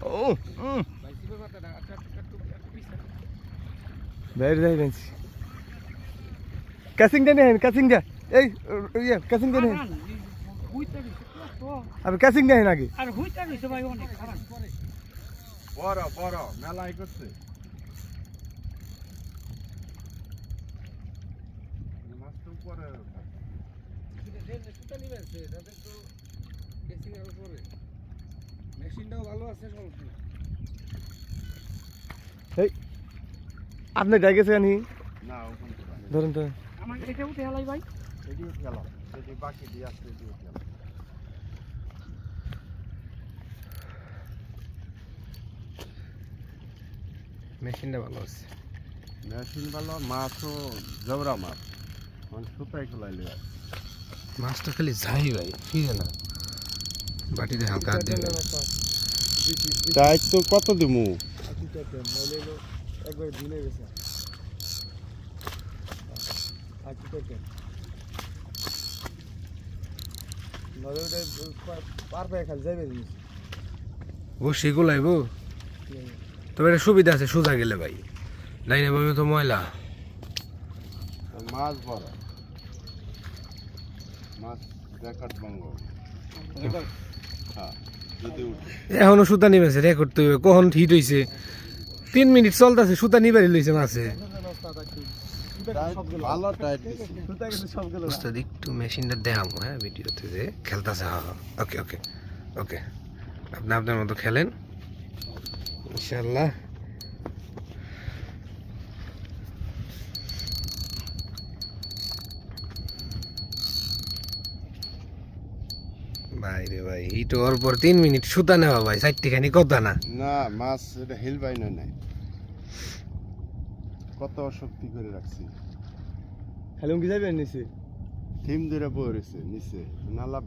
Oh. Very nice. Casing deh nih, casing deh. Iya, casing deh nih. Abi casing deh lagi. আর হইতা গেছে ভাই অনেক খারাপ বড় বড় মেলাই করছে মাস্টার পরে সুতা নিবে আছে তাতে তো কেসিং এর উপরে মেশিনটাও ভালো আছে সমস্যা না এই আপনি ডাইগেছে নি না ওখান থেকে ধরুন তো আমার এটা উঠে হালাই ভাই এদিকে উঠে গেল যদি বাকি দিয়ে আসতে এদিকে উঠে গেল মেশিনটা ভালো আছে মেশিন ভালো মাছও জবরা মাছ মানে সুতাই খোলাইলে মাছটা খালি যাই ভাই ফিরে না বাটিতে হালকা হাত দিয়ে তাই তো কত দিমু একবার দিলে গেছে বসে গোলাইব তবে একটা সুবিধা আছে সোজা গেলে ভাই লাইনে ভাবে তো ময়লা মাছ বড় মাছ রেকর্ড বঙ্গ হ্যাঁ যদি এখনো সুতা নিবেছে রেকর্ড তো কখন হিট হয়েছে 3 মিনিট চলতেছে সুতা নিবারই লইছে মাছে ভালো টাইট উস্তাদ একটু মেশিনটা দেখাবো হ্যাঁ ভিডিওতে যে খেলতেছে ওকে ওকে ওকে আপনি আপনার মতো খেলেন ইনশাআল্লাহ ভাই রে ভাই হিট হওয়ার পর 3 মিনিট সুতা নেওয়া ভাই 4 খানি কথা না না মাছ এটা হিলবাই না নাই কত শক্তি করে রাখছি হ্যালো কি যাবেন নিচে থিম ধরে বইরেছে নিচে নালা